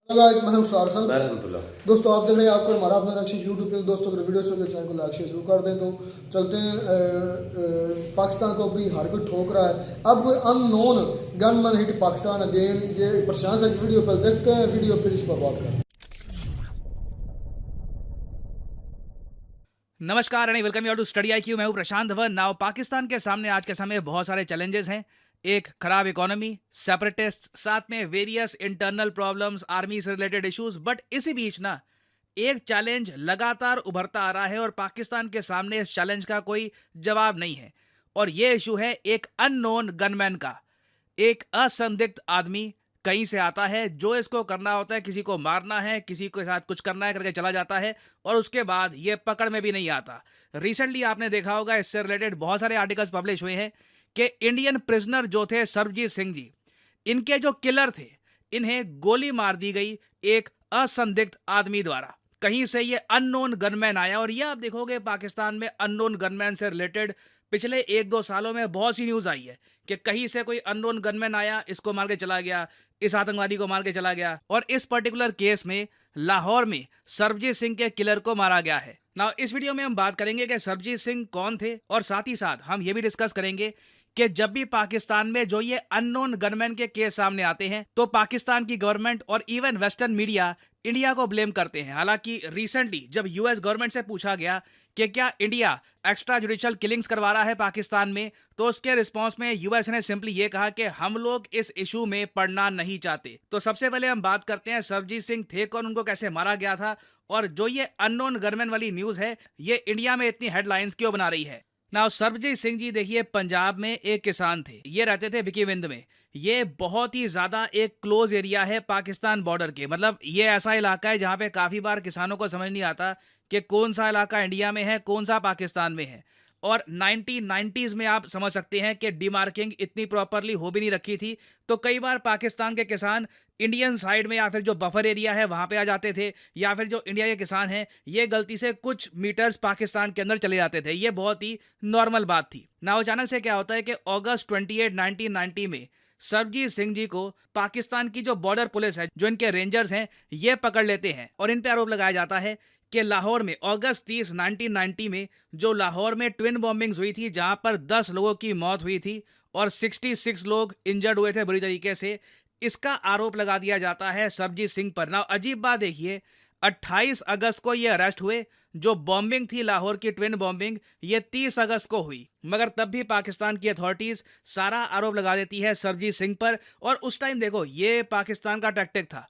Guys मैं हूं सारसल। रहमतुल्लाह। दोस्तों आप देख रहे हैं आपका हमारा अपना रक्षित यूट्यूब चैनल। दोस्तों अगर वीडियो चल चैनल को लाइक शेयर शुरू कर दें तो चलते हैं। पाकिस्तान को अभी हर कोई ठोक रहा है। अब कोई unknown gunman hit Pakistan again, ये प्रशांत सर की वीडियो पर देखते हैं, वीडियो फिर इस पर बात करते हैं। नमस्कार and welcome you to study IQ. मैं हूं प्रशांत धवन। नाउ पाकिस्तान के सामने आज के समय बहुत सारे चैलेंजेस हैं। एक खराब इकोनॉमी, सेपरेटिस्ट, साथ में वेरियस इंटरनल प्रॉब्लम्स, आर्मी से रिलेटेड इश्यूज। बट इसी बीच ना एक चैलेंज लगातार उभरता आ रहा है और पाकिस्तान के सामने इस चैलेंज का कोई जवाब नहीं है। और ये इशू है एक अननोन गनमैन का। एक असंदिग्ध आदमी कहीं से आता है, जो इसको करना होता है, किसी को मारना है, किसी के साथ कुछ करना है करके चला जाता है और उसके बाद ये पकड़ में भी नहीं आता। रिसेंटली आपने देखा होगा, इससे रिलेटेड बहुत सारे आर्टिकल्स पब्लिश हुए हैं कि इंडियन प्रिजनर जो थे सरबजीत सिंह जी, इनके जो किलर थे, इन्हें गोली मार दी गई एक असंदिग्ध आदमी द्वारा। कहीं से ये अननोन गनमैन आया। और ये आप देखोगे पाकिस्तान में अननोन गनमैन से रिलेटेड पिछले 1-2 सालों में बहुत सी न्यूज आई है कि कहीं से कोई अननोन गनमैन आया, इसको मार के चला गया, इस आतंकवादी को मार के चला गया। और इस पर्टिकुलर केस में लाहौर में सरबजीत सिंह के किलर को मारा गया है। नाउ इस वीडियो में हम बात करेंगे कि सरबजीत सिंह कौन थे और साथ ही साथ हम ये भी डिस्कस करेंगे कि जब भी पाकिस्तान में जो ये अननोन गनमैन के केस सामने आते हैं तो पाकिस्तान की गवर्नमेंट और इवन वेस्टर्न मीडिया इंडिया को ब्लेम करते हैं। हालांकि रिसेंटली जब यूएस गवर्नमेंट से पूछा गया कि क्या इंडिया एक्स्ट्रा जुडिशियल किलिंग्स करवा रहा है पाकिस्तान में, तो उसके रिस्पांस में यूएस ने सिंपली ये कहा कि हम लोग इस इशू में पड़ना नहीं चाहते। तो सबसे पहले हम बात करते हैं सरबजीत सिंह थे कौन, उनको कैसे मारा गया था, और जो ये अननोन गनमैन वाली न्यूज है ये इंडिया में इतनी हेडलाइंस क्यों बना रही है। नाउ सरबजीत सिंह जी देखिए, पंजाब में एक किसान थे, ये रहते थे भिकीविंद में। ये बहुत ही ज्यादा एक क्लोज एरिया है पाकिस्तान बॉर्डर के। मतलब ये ऐसा इलाका है जहां पे काफी बार किसानों को समझ नहीं आता कि कौन सा इलाका इंडिया में है, कौन सा पाकिस्तान में है। और 1990s में आप समझ सकते हैं कि डिमार्किंग इतनी प्रॉपरली हो भी नहीं रखी थी, तो कई बार पाकिस्तान के किसान इंडियन साइड में या फिर जो बफर एरिया है वहां पे आ जाते थे, या फिर जो इंडिया के किसान हैं ये गलती से कुछ मीटर्स पाकिस्तान के अंदर चले जाते थे। ये बहुत ही नॉर्मल बात थी ना। अचानक से क्या होता है कि अगस्त 28 1990 में सरबजीत सिंह जी को पाकिस्तान की जो बॉर्डर पुलिस है, जो इनके रेंजर्स हैं, ये पकड़ लेते हैं और इन पे आरोप लगाया जाता है कि लाहौर में अगस्त 30 1990 में जो लाहौर में ट्विन बॉम्बिंग्स हुई थी, जहां पर 10 लोगों की मौत हुई थी और 66 लोग इंजर्ड हुए थे बुरी तरीके से, इसका आरोप लगा दिया जाता है सरबजीत सिंह पर। ना अजीब बात देखिए, 28 अगस्त को ये अरेस्ट हुए। जो बॉम्बिंग थी लाहौर की ट्विन बॉम्बिंग, ये 30 अगस्त को हुई, मगर तब भी पाकिस्तान की अथॉरिटीज सारा आरोप लगा देती है सरबजीत सिंह पर। और उस टाइम देखो, ये पाकिस्तान का टैक्टिक था।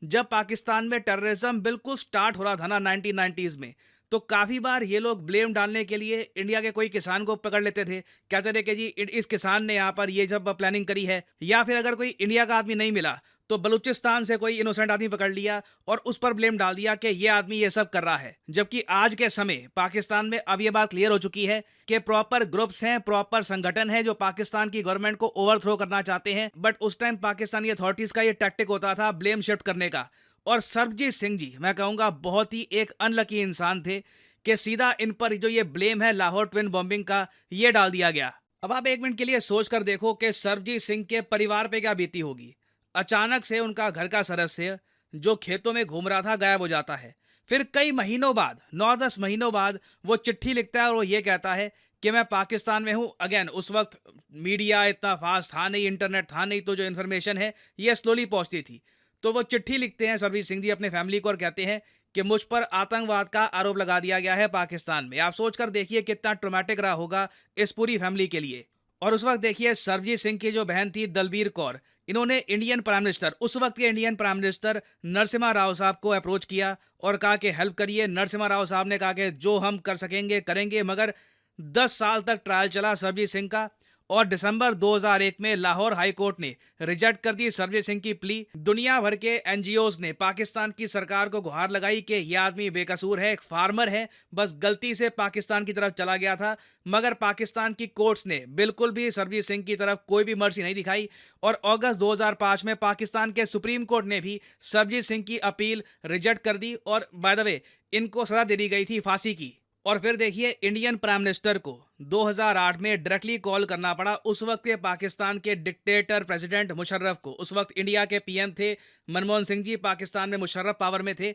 जब पाकिस्तान में टेररिज्म बिल्कुल स्टार्ट हो रहा था ना 1990s में, तो काफी बार ये लोग ब्लेम डालने के लिए इंडिया के कोई किसान को पकड़ लेते थे। कहते थे कि जी इस किसान ने यहाँ पर ये जब प्लानिंग करी है, या फिर अगर कोई इंडिया का आदमी नहीं मिला तो बलूचिस्तान से कोई इनोसेंट आदमी पकड़ लिया और उस पर ब्लेम डाल दिया कि ये आदमी ये सब कर रहा है। जबकि आज के समय पाकिस्तान में अब ये बात क्लियर हो चुकी है कि प्रॉपर ग्रुप्स हैं, प्रॉपर संगठन है जो पाकिस्तान की गवर्नमेंट को ओवरथ्रो करना चाहते हैं। बट उस टाइम पाकिस्तानी अथॉरिटीज का ये टैक्टिक होता था ब्लेम शिफ्ट करने का। और सरबजीत सिंह जी, मैं कहूंगा, बहुत ही एक अनलकी इंसान थे कि सीधा इन पर जो ये ब्लेम है लाहौर ट्विन बॉम्बिंग का, ये डाल दिया गया। अब आप एक मिनट के लिए सोच कर देखो कि सरबजीत सिंह के परिवार पे क्या बीती होगी। अचानक से उनका घर का सदस्य जो खेतों में घूम रहा था गायब हो जाता है। फिर कई महीनों बाद, 9-10 महीनों बाद, वो चिट्ठी लिखता है और वो ये कहता है कि मैं पाकिस्तान में हूं। अगेन उस वक्त मीडिया इतना फास्ट था नहीं, इंटरनेट था नहीं, तो जो इन्फॉर्मेशन है ये स्लोली पहुंचती थी। तो वो चिट्ठी लिखते हैं सरबजीत सिंह जी अपने फैमिली को और कहते हैं कि मुझ पर आतंकवाद का आरोप लगा दिया गया है पाकिस्तान में। आप सोचकर देखिए कितना ट्रोमैटिक रहा होगा इस पूरी फैमिली के लिए। और उस वक्त देखिए सरबजीत सिंह की जो बहन थी दलबीर कौर, इन्होंने इंडियन प्राइम मिनिस्टर, उस वक्त के Indian prime minister Narasimha Rao साहब को अप्रोच किया और कहा कि हेल्प करिए। नरसिम्हा राव साहब ने कहा कि जो हम कर सकेंगे करेंगे। मगर 10 साल तक ट्रायल चला सरबजीत सिंह का और दिसंबर 2001 में लाहौर हाई कोर्ट ने रिजेक्ट कर दी सरबजीत सिंह की प्ली। दुनिया भर के एनजीओज ने पाकिस्तान की सरकार को गुहार लगाई कि यह आदमी बेकसूर है, एक फार्मर है, बस गलती से पाकिस्तान की तरफ चला गया था। मगर पाकिस्तान की कोर्ट्स ने बिल्कुल भी सरबजीत सिंह की तरफ कोई भी मर्जी नहीं दिखाई। और अगस्त 2005 में पाकिस्तान के सुप्रीम कोर्ट ने भी सरबजीत सिंह की अपील रिजेक्ट कर दी और बाय द वे इनको सजा दे दी गई थी फांसी की। और फिर देखिए इंडियन प्राइम मिनिस्टर को 2008 में डायरेक्टली कॉल करना पड़ा उस वक्त के पाकिस्तान के डिक्टेटर प्रेसिडेंट मुशर्रफ को। उस वक्त इंडिया के पीएम थे मनमोहन सिंह जी, पाकिस्तान में मुशर्रफ पावर में थे।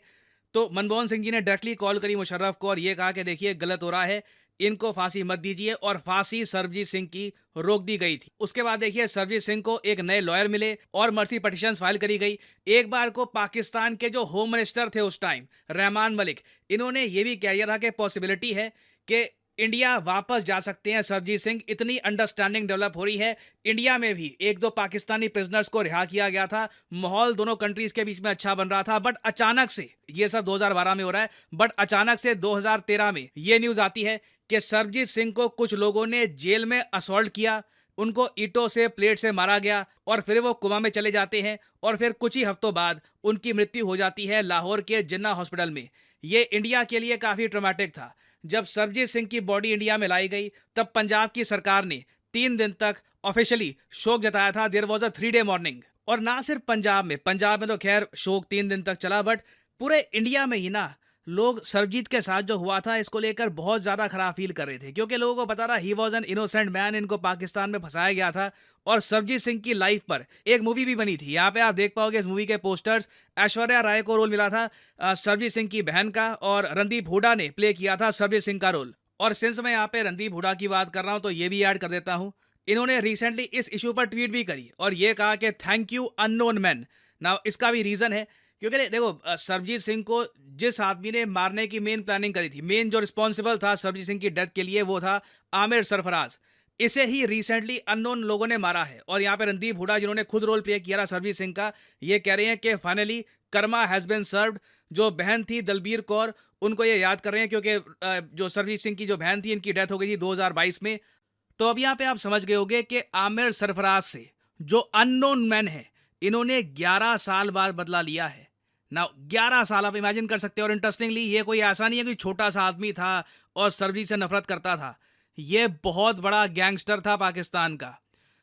तो मनमोहन सिंह जी ने डायरेक्टली कॉल करी मुशर्रफ को और ये कहा कि देखिए गलत हो रहा है, इनको फांसी मत दीजिए, और फांसी सरबजीत सिंह की रोक दी गई थी। उसके बाद देखिए सरबजीत सिंह को एक नए लॉयर मिले और मर्सी पिटीशन फाइल करी गई। एक बार को पाकिस्तान के जो होम मिनिस्टर थे उस टाइम, रहमान मलिक, इन्होंने ये भी कह दिया था कि पॉसिबिलिटी है कि इंडिया वापस जा सकते हैं सरबजीत सिंह, इतनी अंडरस्टैंडिंग डेवलप हो रही है। इंडिया में भी एक दो पाकिस्तानी प्रिजनर्स को रिहा किया गया था, माहौल दोनों कंट्रीज के बीच में अच्छा बन रहा था। बट अचानक से, ये सब 2012 में हो रहा है, बट अचानक से 2013 में ये न्यूज आती है कि सरबजीत सिंह को कुछ लोगों ने जेल में असॉल्ट किया, उनको ईंटों से, प्लेट से मारा गया और फिर वो कोमा में चले जाते हैं और फिर कुछ ही हफ्तों बाद उनकी मृत्यु हो जाती है लाहौर के जिन्ना हॉस्पिटल में। ये इंडिया के लिए काफी ट्रॉमेटिक था। जब सरबजीत सिंह की बॉडी इंडिया में लाई गई तब पंजाब की सरकार ने 3 दिन तक ऑफिशियली शोक जताया था। देयर वाज अ 3-डे मॉर्निंग। और ना सिर्फ पंजाब में तो खैर शोक 3 दिन तक चला, बट पूरे इंडिया में ही ना लोग सरबजीत के साथ जो हुआ था इसको लेकर बहुत ज्यादा खराब फील कर रहे थे, क्योंकि लोगों को पता था he was an innocent man, इनको पाकिस्तान में फंसाया गया था। और सरबजीत सिंह की लाइफ पर एक मूवी भी बनी थी। यहाँ पे आप देख पाओगे इस मूवी के पोस्टर्स। ऐश्वर्या राय को रोल मिला था सरबजीत सिंह की बहन का, और रणदीप हुडा ने प्ले किया था सरबजीत सिंह का रोल। और सिंस मैं यहाँ पे रणदीप हुडा की बात कर रहा हूँ तो ये भी ऐड कर देता हूँ, इन्होंने रिसेंटली इस इशू पर ट्वीट भी करी और ये कहा कि थैंक यू अननोन मैन। ना इसका भी रीजन है क्योंकि देखो सरबजीत सिंह को जिस आदमी ने मारने की मेन प्लानिंग करी थी, मेन जो रिस्पॉन्सिबल था सरबजीत सिंह की डेथ के लिए, वो था आमिर सरफराज। इसे ही रिसेंटली अननोन लोगों ने मारा है। और यहाँ पे रणदीप हुडा जिन्होंने खुद रोल प्ले किया था सरबजीत सिंह का, ये कह रहे हैं कि finally karma has been served. जो बहन थी दलबीर कौर, उनको ये याद कर रहे हैं क्योंकि जो सरबजीत सिंह की जो बहन थी, इनकी डेथ हो गई थी 2022 में। तो अब यहाँ पे आप समझ गए होंगे कि आमिर सरफराज से जो अननोन मैन है, इन्होंने 11 साल बाद बदला लिया है ना। 11 साल आप इमेजिन कर सकते हैं। और इंटरेस्टिंगली ये कोई ऐसा नहीं है कि छोटा सा आदमी था और सरबजीत से नफरत करता था, ये बहुत बड़ा गैंगस्टर था पाकिस्तान का।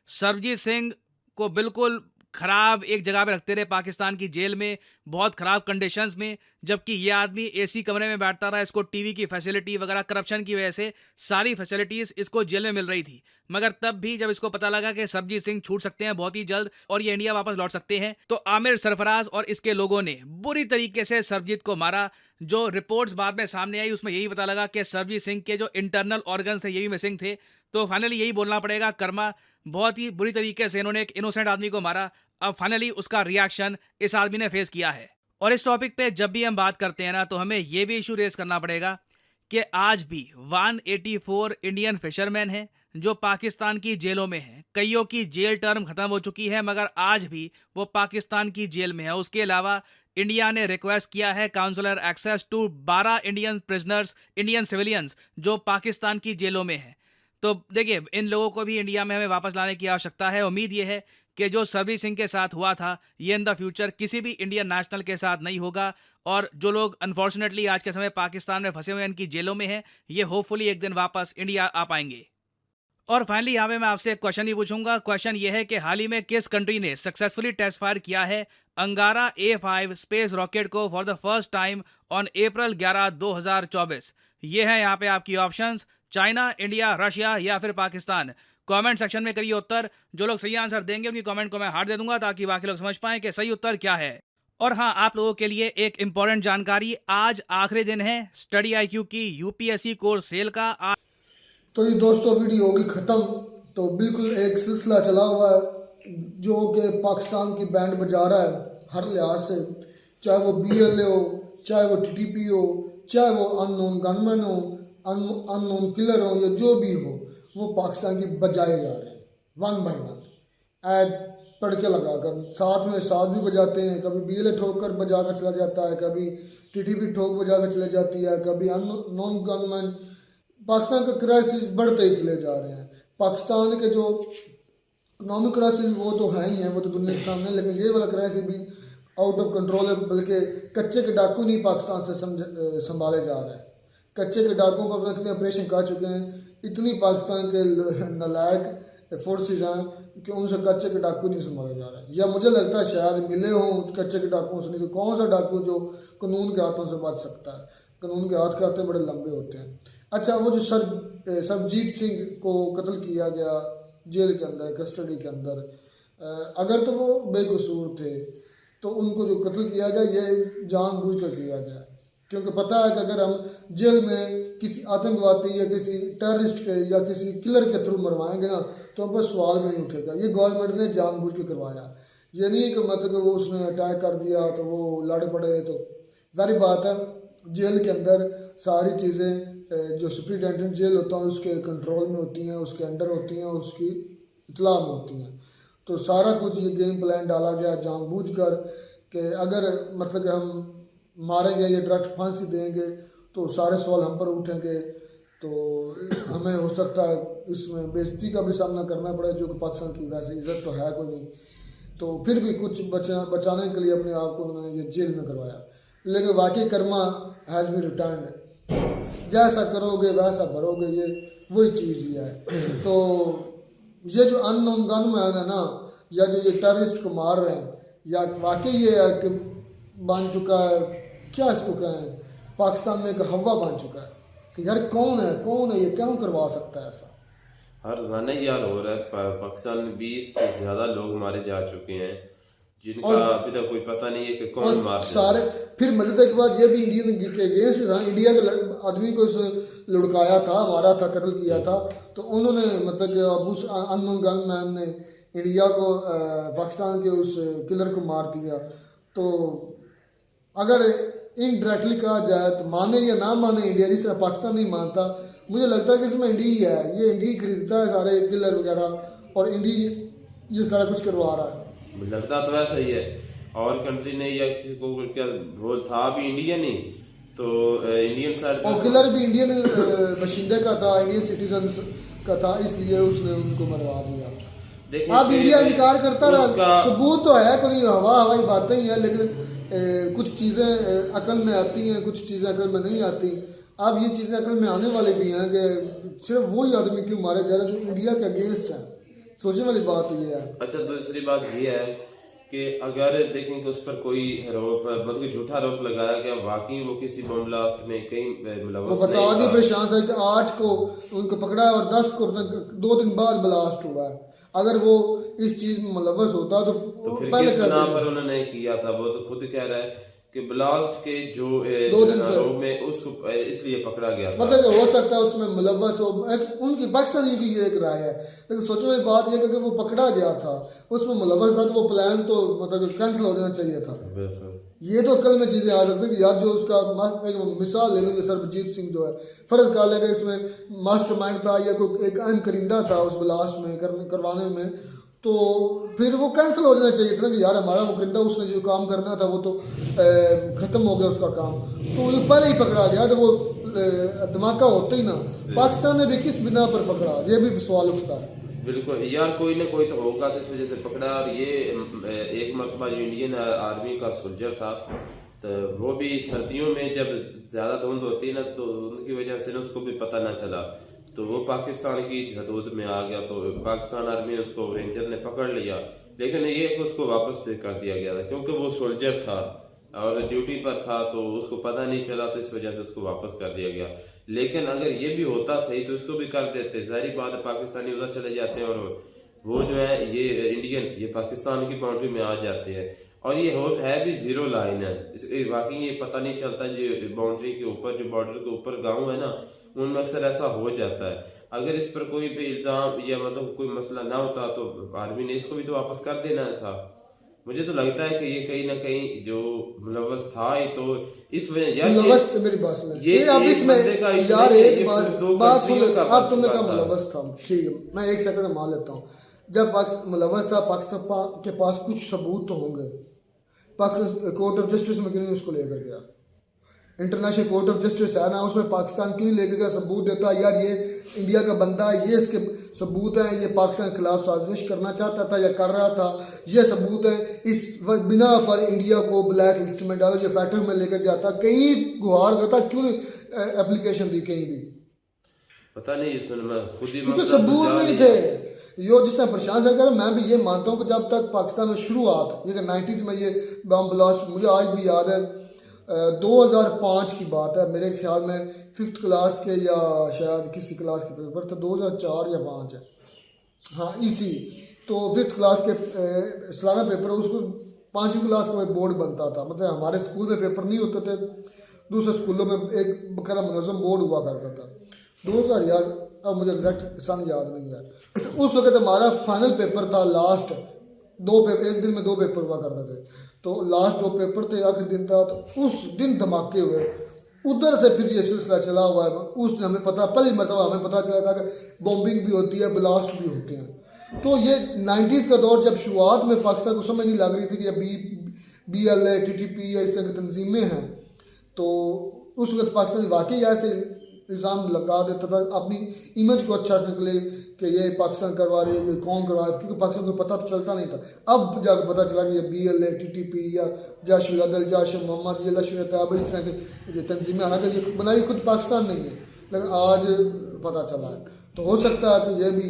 सरबजीत सिंह को बिल्कुल खराब एक जगह पे रखते रहे पाकिस्तान की जेल में, बहुत खराब कंडीशंस में, जबकि ये आदमी एसी कमरे में बैठता रहा। इसको टीवी की फैसिलिटी वगैरह, करप्शन की वजह से सारी फैसिलिटीज इसको जेल में मिल रही थी। मगर तब भी जब इसको पता लगा कि सरबजीत सिंह छूट सकते हैं बहुत ही जल्द और ये इंडिया वापस लौट सकते हैं, तो आमिर सरफराज और इसके लोगों ने बुरी तरीके से सरबजीत को मारा। जो रिपोर्ट्स बाद में सामने आई उसमें यही पता लगा कि सरबजीत सिंह के जो इंटरनल ऑर्गन्स थे ये भी मिसिंग थे। तो फाइनली यही बोलना पड़ेगा, कर्मा बहुत ही बुरी तरीके से इन्होंने एक इनोसेंट आदमी को मारा। अब फाइनली उसका रिएक्शन इस आदमी ने फेस किया है। और इस टॉपिक पे जब भी हम बात करते हैं ना, तो हमें यह भी इशू रेस करना पड़ेगा कि आज भी 184 इंडियन फिशरमैन हैं जो पाकिस्तान की जेलों में हैं। कईयों की जेल टर्म खत्म हो चुकी है मगर आज भी वो पाकिस्तान की जेल में है। उसके अलावा इंडिया ने रिक्वेस्ट किया है consular access to 12 Indian prisoners, Indian civilians जो पाकिस्तान की जेलों में हैं। तो देखिए इन लोगों को भी इंडिया में हमें वापस लाने की आवश्यकता है। उम्मीद ये है कि जो सरबजीत सिंह के साथ हुआ था ये इन द फ्यूचर किसी भी इंडियन नेशनल के साथ नहीं होगा। और जो लोग अनफॉर्चुनेटली आज के समय पाकिस्तान में फंसे हुए हैं, इनकी जेलों में हैं, ये होपफुली एक दिन वापस इंडिया आ पाएंगे। और फाइनली यहाँ पे मैं आपसे एक क्वेश्चन ही पूछूंगा। क्वेश्चन ये है कि हाल ही में किस कंट्री ने सक्सेसफुली टेस्ट फायर किया है अंगारा A5 स्पेस रॉकेट को for the first time on April 11, 2024? ये है यहाँ पे आपकी ऑप्शंस, चाइना, इंडिया, रशिया या फिर पाकिस्तान। कमेंट सेक्शन में करिए उत्तर। जो लोग सही आंसर देंगे उनकी कमेंट को मैं हार्ट दे दूंगा ताकि बाकी लोग समझ पाएं कि सही उत्तर क्या है। और हाँ, आप लोगों के लिए एक इंपॉर्टेंट जानकारी, आज आखिरी दिन है स्टडी IQ की UPSC कोर्स सेल का। तो ये दोस्तों वीडियो होगी ख़त्म। तो बिल्कुल एक सिलसिला चला हुआ है जो कि पाकिस्तान की बैंड बजा रहा है हर लिहाज से, चाहे वो BLA हो, चाहे वो TTP हो, चाहे वो अननोन गनमैन हो, अननोन किलर हो, या जो भी हो, वो पाकिस्तान की बजाए जा रहे हैं वन बाय वन, ऐड तड़के लगाकर। साथ में साज भी बजाते हैं, कभी BLA ठोक कर बजा कर चला जाता है, कभी TTP ठोक बजा कर चले जाती है, कभी अननोन गनमैन। पाकिस्तान का क्राइसिस बढ़ते ही चले जा रहे हैं। पाकिस्तान के जो इकोनॉमिक क्राइसिस वो तो है ही हैं, वो तो दुनिया के सामने, लेकिन ये वाला क्राइसिस भी आउट ऑफ कंट्रोल है। बल्कि कच्चे के डाकू नहीं पाकिस्तान से संभाले जा रहे हैं। कच्चे के डाकुओं पर अपने कितने ऑपरेशन कर चुके हैं। इतनी पाकिस्तान के नालायक फोर्सेज हैं कि उनसे कच्चे के डाकू नहीं संभाले जा रहे हैं। या मुझे लगता है शायद मिले हों कच्चे के डाकुओं से, नहीं तो कौन सा डाकू जो कानून के हाथों से बच सकता है। कानून के हाथ के हाथ बड़े लंबे होते हैं। अच्छा, वो जो सरबजीत सिंह को कत्ल किया गया जेल के अंदर, कस्टडी के अंदर, अगर तो वो बेकसूर थे तो उनको जो कत्ल किया गया ये जानबूझकर किया गया, क्योंकि पता है कि अगर हम जेल में किसी आतंकवादी या किसी टेररिस्ट के या किसी किलर के थ्रू मरवाएंगे ना तो हम पर सवाल भी नहीं उठेगा। ये गवर्नमेंट ने जानबूझ के करवाया, ये नहीं कि मतलब वो उसने अटैक कर दिया तो वो लड़ पड़े। तो जारी बात है जेल के अंदर सारी चीज़ें जो सुप्रिटेंडेंट जेल होता है उसके कंट्रोल में होती हैं, उसके अंडर होती हैं, उसकी इतला में होती हैं। तो सारा कुछ ये गेम प्लान डाला गया जानबूझकर कि अगर मतलब कि हम मारेंगे या डायरेक्ट फांसी देंगे तो सारे सवाल हम पर उठेंगे, तो हमें हो सकता है इसमें बेइज्जती का भी सामना करना पड़े, जो कि पाकिस्तान की वैसे इज़्ज़त तो है कोई नहीं। तो फिर भी कुछ बचाने के लिए अपने आप को उन्होंने ये जेल में करवाया। लेकिन वाकई कर्मा हैज़ बी रिटर्न्ड, जैसा करोगे वैसा भरोगे, ये वही चीज़ ही है। तो ये जो अननोन गनमैन है ना, या जो ये टेररिस्ट को मार रहे हैं, या वाकई ये है कि बन चुका है, क्या इसको कहें, पाकिस्तान में एक हवा बन चुका है कि यार कौन है ये, क्यों करवा सकता है ऐसा। हर रोजाना ही यार हो रहा है। पाकिस्तान में 20 से ज्यादा लोग मारे जा चुके हैं जिनका अभी तक कोई पता नहीं है कि कौन मार सारे। फिर मजे की बात ये भी इंडियन के अगेंस्ट था, इंडिया के आदमी को लुढ़काया था, मारा था, कत्ल किया था। तो उन्होंने मतलब कि अबू अननोन गनमैन ने इंडिया को पाकिस्तान के उस किलर को मार दिया। तो अगर इनडायरेक्टली कहा जाए तो माने या ना माने इंडिया, जिस तरह पाकिस्तान नहीं मानता, मुझे लगता है कि इसमें इंडिया ही है, ये इंडिया ही खरीदता है सारे किलर वगैरह और इंडिया ये सारा कुछ करवा रहा है। लगता तो ऐसा ही है। और कंट्री ने या किसी को क्या रोल था भी इंडियन ही, तो इंडियन साइड और किलर भी इंडियन बशिंदे का था, इंडियन सिटीजन का था, इसलिए उसने उनको मरवा दिया। अब इंडिया इनकार करता रहा, सबूत तो है कोई, हवाई बातें ही है, लेकिन कुछ चीज़ें अकल में आती हैं, कुछ चीज़ें अकल में नहीं आती। अब ये चीज़ें अकल में आने वाली भी हैं कि सिर्फ वही आदमी क्यों मारे जा रहे जो इंडिया के अगेंस्ट है। सोचने वाली बात ये है। अच्छा, दूसरी बात ये है कि अगर देखें कि उस पर कोई मतलब कि झूठा आरोप लगाया गया, वाकई वो किसी बम ब्लास्ट में कहीं वो बता दी प्रशांत है कि 8 को उनको पकड़ा है और 10 को 2 दिन बाद ब्लास्ट हुआ है। अगर वो इस चीज में मुलव्वस होता तो फिर पहले किस बिना पर उन्होंने किया था। वो तो खुद कह रहा है कि ब्लास्ट के जो 2 दिन में उसको इसलिए पकड़ा गया था। मतलब हो सकता है उसमें मुलव्वस हो, उनकी पाकिस्तानी की ये एक राय है। लेकिन सोचने वाली बात यह कि वो पकड़ा गया था, उसमें मुलव्वस था, तो वो प्लान तो मतलब कैंसिल हो जाना चाहिए था। ये तो कल में चीज़ें आ सकती कि यार जो उसका एक मिसाल ले लो, सरबजीत सिंह जो है, फ़र्ज का लगे इसमें मास्टरमाइंड था या कोई एक अहम करिंदा था उस ब्लास्ट में करवाने में, तो फिर वो कैंसिल हो जाना चाहिए था कि यार हमारा वो करिंदा, उसने जो काम करना था वो तो ख़त्म हो गया उसका काम, तो ये पहले ही पकड़ा गया। तो वो धमाका होता ही ना, पाकिस्तान ने भी किस बिना पर पकड़ा, ये भी सवाल उठता है। बिल्कुल यार, कोई ना कोई तो होगा तो इस वजह से पकड़ा। और ये एक मरतबा जो इंडियन आर्मी का सोल्जर था, तो वो भी सर्दियों में जब ज़्यादा धुंध होती है ना, तो उनकी वजह से ना उसको भी पता ना चला, तो वो पाकिस्तान की हदूद में आ गया। तो पाकिस्तान आर्मी उसको रेंजर ने पकड़ लिया, लेकिन ये कि उसको वापस पे कर दिया गया था क्योंकि वो सोल्जर था और ड्यूटी पर था, तो उसको पता नहीं चला, तो इस वजह से उसको वापस कर दिया गया। लेकिन अगर ये भी होता सही तो इसको भी कर देते। जाहिर बात है पाकिस्तानी उधर चले जाते हैं और वो जो है ये इंडियन ये पाकिस्तान की बाउंड्री में आ जाते हैं। और ये है भी जीरो लाइन है, वाकई ये पता नहीं चलता। जो बाउंड्री के ऊपर, जो बॉर्डर के ऊपर गाँव है ना, उनमें अक्सर ऐसा हो जाता है। अगर इस पर कोई भी इल्ज़ाम या मतलब कोई मसला ना होता तो आर्मी ने इसको भी तो वापस कर देना था। मुझे तो लगता है कि ये कहीं ना कहीं जो मुलव्वस था, ये तो इस वजह यार मुलव्वस तो मेरी बात सुन, ये अब इसमें यार एक बात सुन, अब तुमने कहा मुलव्वस था, ठीक है, मैं एक सेकंड मान लेता हूँ। जब मुलव्वस था, पाकिस्तान के पास कुछ सबूत तो होंगे, पाकिस्तान कोर्ट ऑफ जस्टिस में क्यों नहीं उसको लेकर गया? इंटरनेशनल कोर्ट ऑफ जस्टिस है ना, उसमें पाकिस्तान क्यों नहीं लेकर गया? सबूत देता यार ये इंडिया का बंदा है, ये इसके सबूत हैं, ये पाकिस्तान के खिलाफ साजिश करना चाहता था या कर रहा था, ये सबूत है। इस बिना पर इंडिया को ब्लैक लिस्ट में डालो, ये फैक्टर में लेकर जाता, कहीं गुहार करता, क्यों एप्लीकेशन दी? कहीं भी पता नहीं, खुद ही क्योंकि सबूत नहीं थे। यो जिस तरह प्रशांत अगर मैं भी ये मानता हूँ कि जब तक पाकिस्तान में शुरुआत, ये 90s में ये बम ब्लास्ट, मुझे आज भी याद है, 2005 की बात है, मेरे ख्याल में 5th क्लास के या शायद किसी क्लास के पेपर थे, 2004 या 5 है, हाँ इसी। तो 5th क्लास के सालाना पेपर, उसको 5वीं क्लास का बोर्ड बनता था, मतलब हमारे स्कूल में पेपर नहीं होते थे, दूसरे स्कूलों में एक बकायदा मुनज़्ज़म बोर्ड हुआ करता था। 2000 यार, अब मुझे एग्जैक्ट सन याद नहीं यार। उस वक्त हमारा फाइनल पेपर था, लास्ट 2 पेपर, एक दिन में 2 पेपर हुआ करते थे, तो लास्ट 2 पेपर थे, आखिरी दिन था, तो उस दिन धमाके हुए। उधर से फिर ये सिलसिला चला हुआ है। उस दिन हमें पता, पहली मरतबा हमें पता चला था कि बॉम्बिंग भी होती है, ब्लास्ट भी होते हैं। तो ये 90s का दौर, जब शुरुआत में पाकिस्तान को समझ नहीं लग रही थी कि ये BLA TTP या इस तरह की तंजीमें हैं, तो उस वक्त पाकिस्तान वाकई ऐसे इल्ज़ाम लगा देता था अपनी इमेज को अच्छा रखने के लिए कि ये पाकिस्तान करवा रही है, ये कौन करवा रहा है, क्योंकि पाकिस्तान को पता तो चलता नहीं था। अब जाकर पता चला कि ये BLA TTP या जैश उल अदल, जैश मोहम्मद, ये लश्कर तैयबा, इस तरह की तंजीमें, हालांकि ये बनाई खुद पाकिस्तान नहीं है, लेकिन आज पता चला है। तो हो सकता है कि ये भी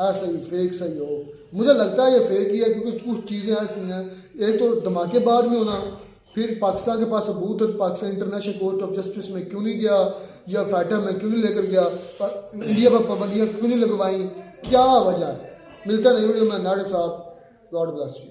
ऐसा ही फेक सही हो। मुझे लगता है ये फेक ही है, क्योंकि कुछ चीज़ें ऐसी हैं, एक तो धमाके बाद में होना, फिर पाकिस्तान के पास सबूत है, Pakistan international court of justice में क्यों नहीं गया, या फैटम में क्यों नहीं लेकर गया, इंडिया पर पाबंदियाँ क्यों नहीं लगवाई, क्या वजह है। मिलता है नई वीडियो में। नाटक साहब, गॉड ब्लेस यू।